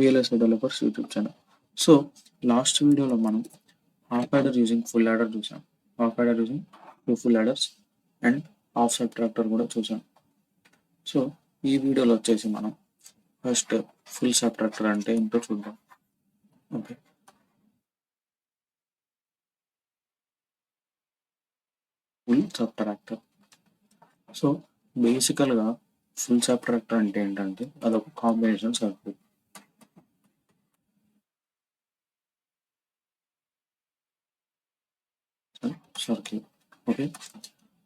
VLSI Developers YouTube channel. So last వీడియోలో మనం half adder using full adder చూసాం. Half adder using 2 full adders and half subtractor కూడా చూసాం. So ఈ వీడియోలో వచ్చేసి మనం ఫస్ట్ ఫుల్ సబ్ట్రాక్టర్ అంటే ఏంటో చూద్దాం. Okay, full subtractor. సో బేసికల్గా ఫుల్ సబ్ట్రాక్టర్ అంటే ఏంటంటే అదొక కాంబినేషన్ సర్క్యూట్. ఓకే,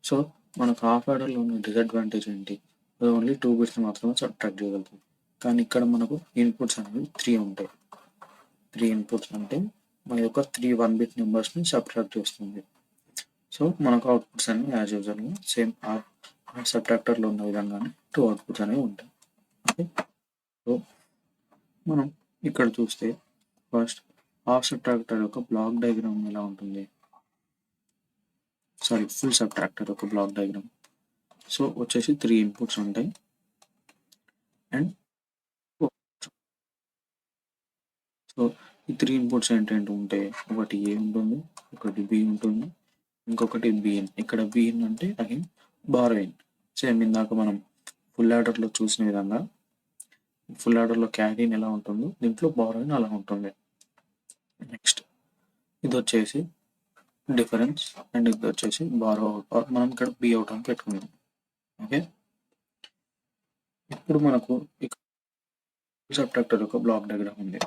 సో మనకు హాఫ్ యాడర్లో ఉన్న డిసడ్వాంటేజ్ ఏంటి? అది ఓన్లీ 2 బిట్స్ మాత్రమే సబ్ట్రాక్ట్ చేయగలుగుతాం. కానీ ఇక్కడ మనకు ఇన్పుట్స్ అనేవి 3 ఉంటాయి. 3 ఇన్పుట్స్ అంటే మన యొక్క 3 1-bit నెంబర్స్ని సబ్ట్రాక్ట్ చేస్తుంది. సో మనకు అవుట్పుట్స్ అన్ని యాజ్ యూజువల్గా సేమ్ సబ్ట్రాక్టర్లో ఉన్న విధంగానే 2 అవుట్పుట్స్ అనేవి ఉంటాయి. ఓకే, సో మనం ఇక్కడ చూస్తే ఫస్ట్ హాఫ్ సబ్ట్రాక్టర్ యొక్క బ్లాక్ డయాగ్రామ్ ఎలా ఉంటుంది, ఫుల్ సబ్ట్రాక్టర్ యొక్క బ్లాక్ డయాగ్రామ్. సో వచ్చేసి 3 ఇన్పుట్స్ ఉంటాయి అండ్ సో ఈ 3 ఇన్పుట్స్ ఏంటంటే ఉంటాయి, ఒకటి ఏ ఉంటుంది, ఒకటి బి ఉంటుంది, ఇంకొకటి బిఎన్. ఇక్కడ బిఎన్ అంటే అగైన్ బారోయిన్. సేమ్ ఇందాక మనం ఫుల్ యాడర్లో చూసిన విధంగా ఫుల్ యాడర్లో క్యారీన్ ఎలా ఉంటుందో దీంట్లో బారోయిన్ అలా ఉంటుంది. నెక్స్ట్ ఇది వచ్చేసి డిఫరెన్స్ అండ్ ఇది వచ్చేసి బారో అవుట్. మనం ఇక్కడ బి అవుట్ అని పెట్టుకున్నాం. ఓకే, ఇప్పుడు మనకు ఫుల్ సబ్ట్రాక్టర్ యొక్క బ్లాక్ డయాగ్రామ్ ఉంది.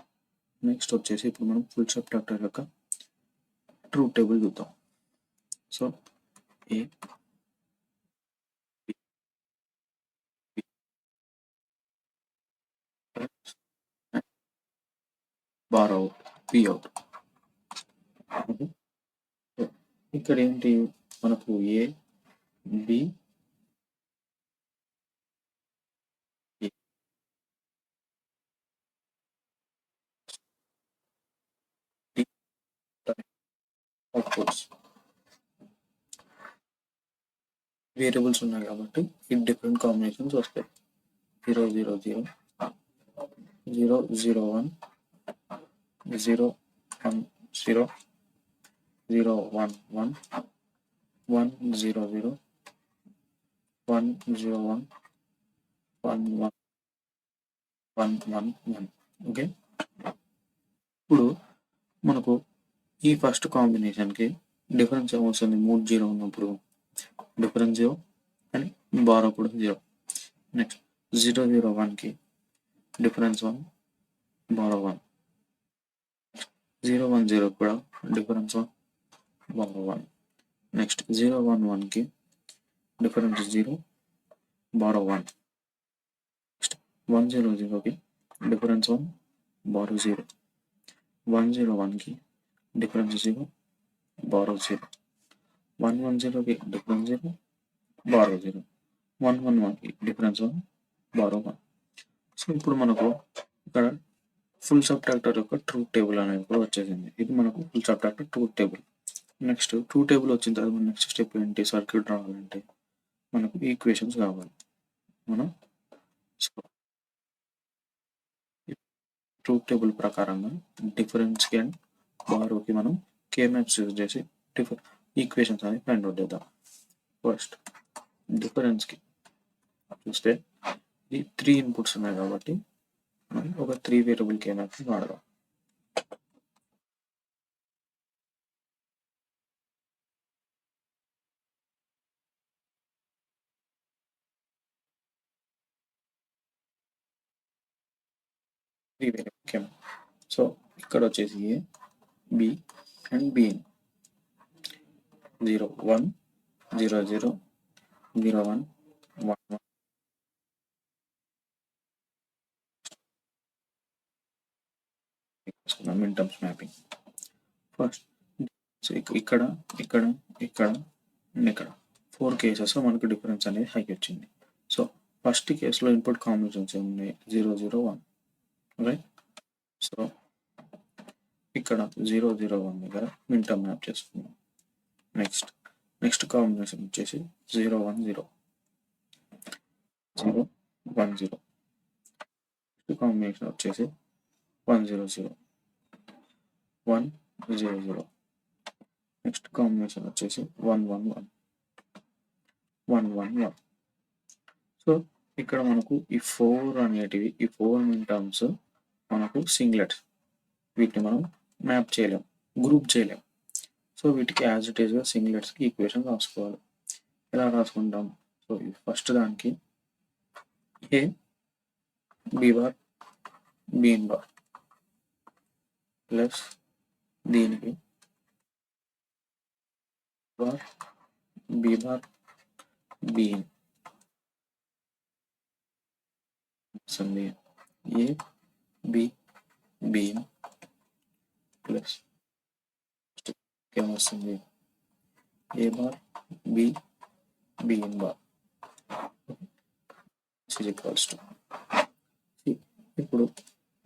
నెక్స్ట్ వచ్చేసి ఇప్పుడు మనం ఫుల్ సబ్ట్రాక్టర్ యొక్క ట్రూత్ టేబుల్ చూద్దాం. సో ఏ బార్ అవుట్, పి అవుట్. ఇక్కడ ఏంటి మనకు ఏ బి అవుట్పుట్స్ వేరియబుల్స్ ఉన్నాయి కాబట్టి ఈ డిఫరెంట్ కాంబినేషన్స్ వస్తాయి. 0 0 0 0 0 1 0 1 0 0 1 1 1 0 0 1 0 1 1 1 1 1 1. ఓకే, ఇప్పుడు మనకు ఈ ఫస్ట్ కాంబినేషన్కి డిఫరెన్స్ ఏమొస్తుంది? 3 0 ఉన్నప్పుడు డిఫరెన్స్ 0 అండ్ బారో కూడా 0. నెక్స్ట్ 0 0 1కి డిఫరెన్స్ 1, బారో 1. 0 1 0 కూడా డిఫరెన్స్ 1, బారో 1. నెక్స్ట్ 0 1 1కి డిఫరెన్స్ 0, బారో 1. నెక్స్ట్ 1 0 0కి డిఫరెన్స్ 1, బారో 0. 1 0 1కి డిఫరెన్స్ 0, బారో 0. 1 1 0కి డిఫరెన్స్ 0, బారో 0. 1 1 1కి డిఫరెన్స్ 1, బారో 1. సో ఇప్పుడు మనకు ఇక్కడ ఫుల్ సబ్ట్రాక్టర్ యొక్క ట్రూత్ టేబుల్ అనేది కూడా వచ్చేసింది. ఇది మనకు full subtractor truth table. Next truth table వచ్చిన తర్వాత మన నెక్స్ట్ స్టెప్ ఏంటి? సర్క్యూట్ రావాలంటే మనకు ఈక్వేషన్స్ కావాలి. మనం ట్రూత్ టేబుల్ ప్రకారంగా డిఫరెన్స్కి అండ్ బారోకి మనం కేమాప్స్ యూజ్ చేసి ఈక్వేషన్స్ అనేది ఫైండ్ అవుట్ చేద్దాం. ఫస్ట్ డిఫరెన్స్కి చూస్తే ఈ 3 ఇన్పుట్స్ ఉన్నాయి కాబట్టి మనం ఒక 3 వేరియబుల్ కేమాప్స్ వాడదాం. సో ఇక్కడ వచ్చేసి A B and BN 0 1 0 0 0 1 1 1 minterms mapping. First ఇక్కడ ఇక్కడ ఇక్కడ ఇక్కడ 4 కేసెస్లో మనకు డిఫరెన్స్ అనేది హై వచ్చింది. సో ఫస్ట్ కేసులో ఇన్పుట్ కాంబినేషన్స్ ఏమున్నాయి? 0 0 1, రైట్? సో ఇక్కడ 0 0 1 దగ్గర మిన్ టర్మ్ మ్యాప్ చేసుకున్నాం. నెక్స్ట్ కాంబినేషన్ వచ్చేసి 0 1 0 0 1 0. నెక్స్ట్ కాంబినేషన్ వచ్చేసి 1 0 0 1 0 0. నెక్స్ట్ కాంబినేషన్ వచ్చేసి 1 1 1 1 1 1. సో ఇక్కడ మనకు ఈ 4 అనేటివి, ఈ 4 మెయిన్ టర్మ్స్ మనకు సింగ్లెట్స్. వీటిని మనం మ్యాప్ చేయలేం, గ్రూప్ చేయలేం. సో వీటికి యాజ్ ఇట్ ఈస్గా సింగ్లెట్స్కి ఈక్వేషన్ రాసుకోవాలి. ఎలా రాసుకుంటాం? సో ఫస్ట్ దానికి A B bar been bar plus దీనికి బార్ బి బార్ బీన్ వస్తుంది. ఏ బి బీన్ ప్లస్ ఏమొస్తుంది? A bar B bin bar equals to. ఇప్పుడు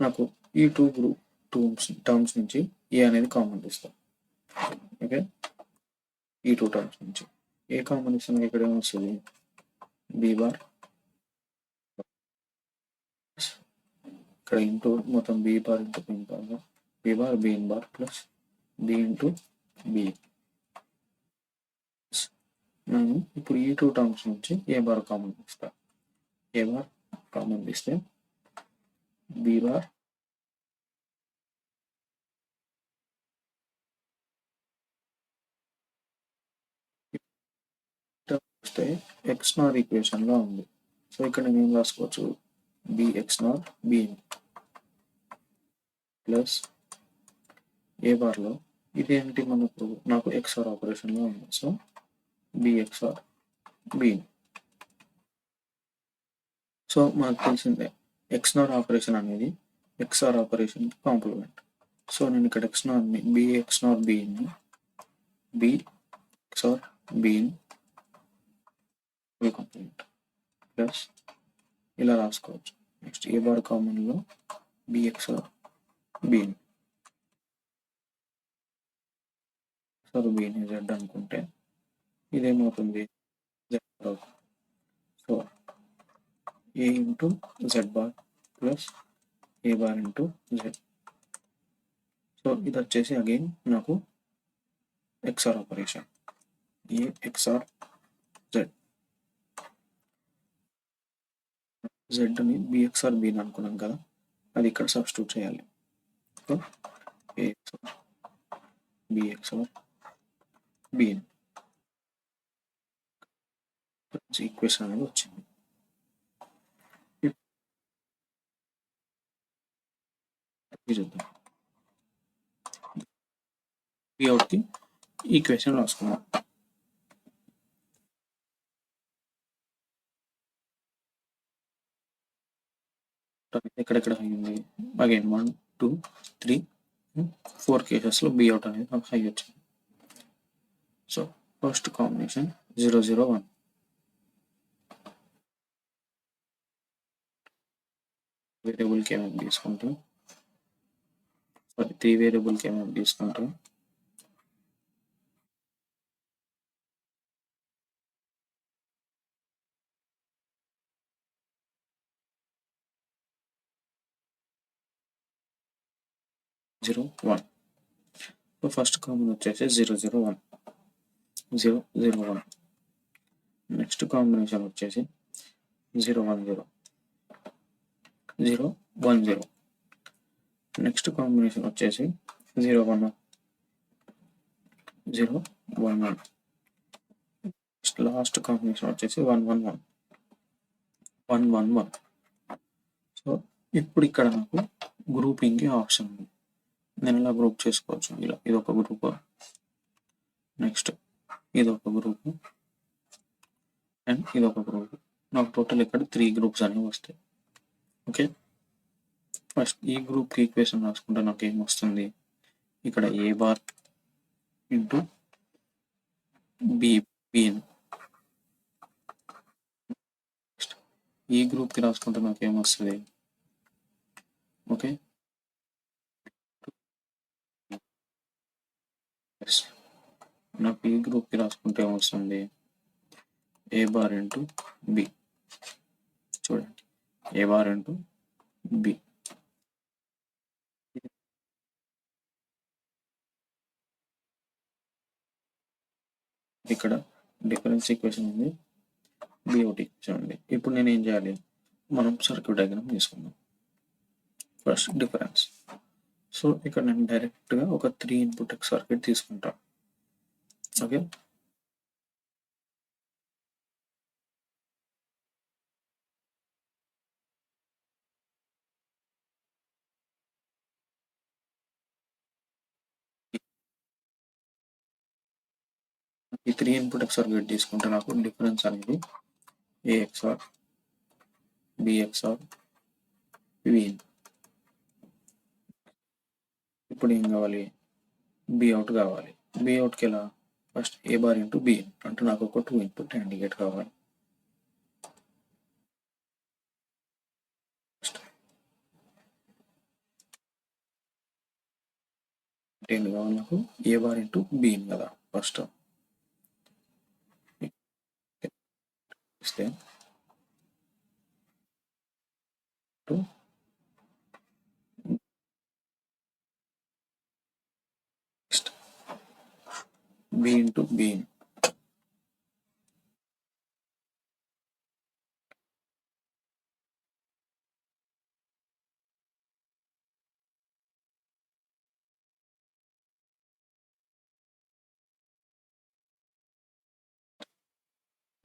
నాకు ఈ టర్మ్స్ నుంచి ఏ అనేది కామన్ తీస్తాం. ఓకే, ఈ 2 టర్మ్స్ నుంచి ఏ కామన్ ఇస్తాం? ఇక్కడ ఏమొస్తుంది? బి బార్ ఇక్కడ ఇంటూ మొత్తం B bar into BN bar, B bar been bar plus B into B. నేను ఇప్పుడు ఈ 2 టర్మ్స్ నుంచి ఏ బార్ కామన్ తీస్తా. ఏ బార్ కామన్ తీస్తే బి బార్ వస్తే ఎక్స్ నార్ ఈక్వేషన్ లో ఉంది. సో ఇక్కడ నేను ఏం రాసుకోవచ్చు? B XNOR B plus A bar లో ఇదేంటి మనకు, నాకు ఎక్స్ఆర్ ఆపరేషన్ లో ఉంది. So B XOR B. So మనకు తెలిసిందే ఎక్స్ నార్ ఆపరేషన్ అనేది ఎక్స్ఆర్ ఆపరేషన్ కాంప్లిమెంట్. సో నేను ఇక్కడ X Narni B XNOR బిని B XOR bin complement plus ఇలా రాసుకోవచ్చు. నెక్స్ట్ ఏ బార్ కామన్ లో B XOR bin XOR bin Z అనుకుంటే ఇదేమవుతుంది? Z bar. So A into Z bar plus A bar into Z. So ఇది వచ్చేసి again నాకు XOR operation. A XOR Z, జెడ్ని B XOR bin అనుకున్నాం కదా, అది ఇక్కడ సబ్స్టిట్యూట్ చేయాలి. So A XOR B XOR bin equation అనేది వచ్చింది. చూద్దాం, అవుట్కి ఈక్వేషన్ రాసుకున్నాం. ఎక్కడెక్కడ అయింది? అగైన్ 1 2 3 4 కేసెస్లో బి అవుట్ అనేది నాకు హై వచ్చింది. So first combination 0 0 1. వేరియబుల్కి ఏమైనా తీసుకుంటాం, సారీ 3 వేరియబుల్కి ఏమైనా తీసుకుంటాం. జీరో 1. సో ఫస్ట్ కామన్ వచ్చేసి 0 0 1 0 0 1. నెక్స్ట్ కాంబినేషన్ వచ్చేసి 0 1 0 0 1 0. నెక్స్ట్ కాంబినేషన్ వచ్చేసి 0 1 0 1 1. లాస్ట్ కాంబినేషన్ వచ్చేసి 1 1 1 1 1 1. సో ఇప్పుడు ఇక్కడ నాకు గ్రూపింగ్కి ఆప్షన్ ఉంది. నేను ఇలా గ్రూప్ చేసుకోవచ్చు. ఇలా ఇదొక గ్రూప్, నెక్స్ట్ ఇదొక గ్రూప్ అండ్ ఇదొక గ్రూప్. నాకు టోటల్ ఇక్కడ 3 గ్రూప్స్ అనేవి వస్తాయి. ఓకే, ఫస్ట్ ఈ గ్రూప్కి ఈక్వేషన్ రాసుకుంటే నాకు ఏమొస్తుంది? ఇక్కడ ఏ బార్ ఇంటూ బీన్. ఈ గ్రూప్కి రాసుకుంటే నాకు ఏమొస్తుంది? ఓకే, నాకు ఈ గ్రూప్కి రాసుకుంటే ఏమొస్తుంది? A bar into B. చూడండి, ఏ బార్ ఇంటూ బి ఇక్కడ డిఫరెన్స్ ఈక్వేషన్ ఉంది, బిఓటి ఈక్వేషన్ ఉంది. ఇప్పుడు నేను ఏం చేయాలి, మనం సర్క్యూట్ డయాగ్రామ్ తీసుకుందాం. First difference. సో ఇక్కడ నేను డైరెక్ట్గా ఒక 3 ఇన్పుట్ సర్క్యూట్ తీసుకుంటా. ఓకే, ఈ 3 ఇన్పుట్ సర్క్యూట్ తీసుకుంటే నాకు డిఫరెన్స్ అనేది ఏఎక్స్ఆర్, బిఎక్స్ఆర్, విఇన్. ఇప్పుడు ఏం కావాలి, బిఅవుట్ కావాలి. బిఅవుట్కి ఎలా, ఫస్ట్ ఏ బార్ ఇంటూ బిఇన్ అంటే నాకు ఒక 2 ఇన్పుట్ ఇండికేట్ కావాలి. ఏంటి కావాలి నాకు, ఏ బార్ ఇంటూ బిఇన్ కదా. ఫస్ట్ ఇస్తే B into B in,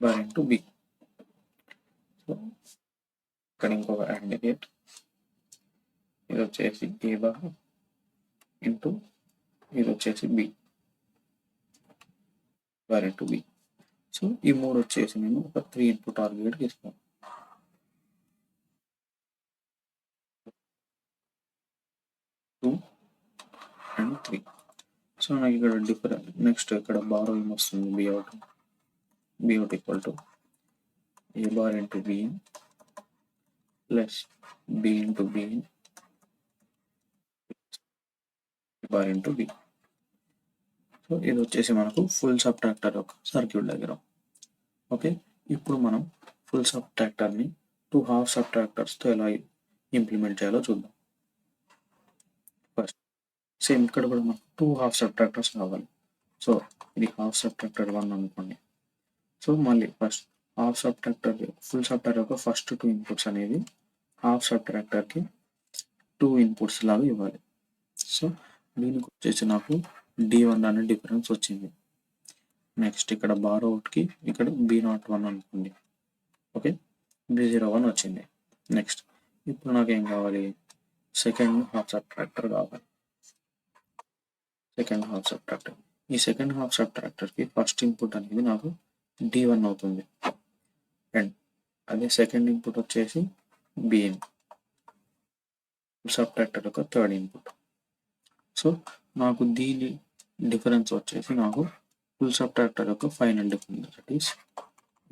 bar into B. So ఇక్కడ ఇంకొక ఇండికేట్, ఇది వచ్చేసి ఏ బార్ ఇంటూ ఇది వచ్చేసి B bar into B. So ఈ 3 వచ్చేసి నేను ఒక 3 ఇన్పుట్ ఆర్ గేట్ తీసుకోను. 2 and 3. సో నాకు ఇక్కడ డిఫరెంట్. నెక్స్ట్ ఇక్కడ బారో ఏమొస్తుంది, B out equal to A bar into B in plus B into B in bar into B. So ఇది వచ్చేసి మనకు ఫుల్ సబ్ట్రాక్టర్ యొక్క సర్క్యూట్ డయాగ్రామ్. ఓకే, ఇప్పుడు మనం ఫుల్ సబ్ట్రాక్టర్ని 2 హాఫ్ సబ్ట్రాక్టర్స్తో ఎలా ఇంప్లిమెంట్ చేయాలో చూద్దాం. ఫస్ట్ సేమ్ ఇక్కడ కూడా మనకు 2 హాఫ్ సబ్ట్రాక్టర్స్ కావాలి. సో ఇది హాఫ్ సబ్ట్రాక్టర్ 1 అనుకోండి. సో మళ్ళీ first half subtractor, full subtractor యొక్క ఫస్ట్ 2 ఇన్పుట్స్ అనేది హాఫ్ సబ్ట్రాక్టర్కి 2 ఇన్పుట్స్ లాగా ఇవ్వాలి. సో దీనికి వచ్చేసి నాకు D1 అనే డిఫరెన్స్ వచ్చింది. నెక్స్ట్ ఇక్కడ బార్ అవుట్కి ఇక్కడ B01 అనుకోండి. ఓకే, B01 వచ్చింది. నెక్స్ట్ ఇప్పుడు నాకు ఏం కావాలి, సెకండ్ హాఫ్ సబ్ట్రాక్టర్ కావాలి. సెకండ్ హాఫ్ సబ్ట్రాక్టర్, ఈ సెకండ్ హాఫ్ సబ్ట్రాక్టర్కి ఫస్ట్ ఇన్పుట్ అనేది నాకు D1 అవుతుంది. అండ్ అదే సెకండ్ ఇన్పుట్ వచ్చేసి బిఇన్, సబ్ట్రాక్టర్ యొక్క థర్డ్ ఇన్పుట్. సో నాకు దీని డిఫరెన్స్ వచ్చేసి నాకు ఫుల్ సబ్ట్రాక్టర్ యొక్క final difference, that is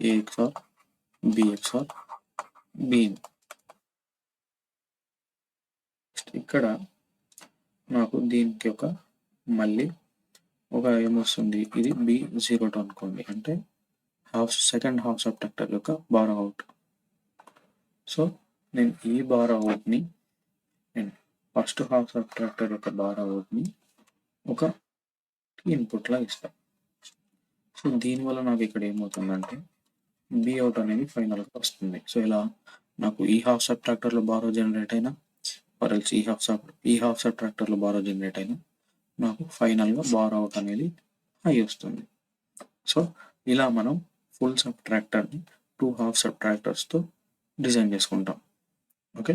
A XOR, B XOR, B in. ఇక్కడ నాకు దీనికి ఒక మళ్ళీ ఒక ఏమొస్తుంది, ఇది B02 అనుకోండి, అంటే సెకండ్ హాఫ్ సబ్ట్రాక్టర్ యొక్క బార్ అవుట్. సో నేను ఈ బార్ అవుట్ని నేను ఫస్ట్ హాఫ్ సబ్ట్రాక్టర్ యొక్క బార్ అవుట్ని ఒక ఇన్పుట్లా ఇస్తాను. సో దీనివల్ల నాకు ఇక్కడ ఏమవుతుందంటే బిఅవుట్ అనేది ఫైనల్గా వస్తుంది. సో ఇలా నాకు ఈ హాఫ్ సబ్ట్రాక్టర్లో బారో జనరేట్ అయినా పరల్స్ ఈ హాఫ్ సబ్ట్రాక్టర్లో బారో జనరేట్ అయినా నాకు ఫైనల్గా బార్ అవుట్ అనేది హై వస్తుంది. సో ఇలా మనం ఫుల్ సబ్ట్రాక్టర్ని 2 హాఫ్ సబ్ట్రాక్టర్స్తో డిజైన్ చేసుకుంటాం. ఓకే.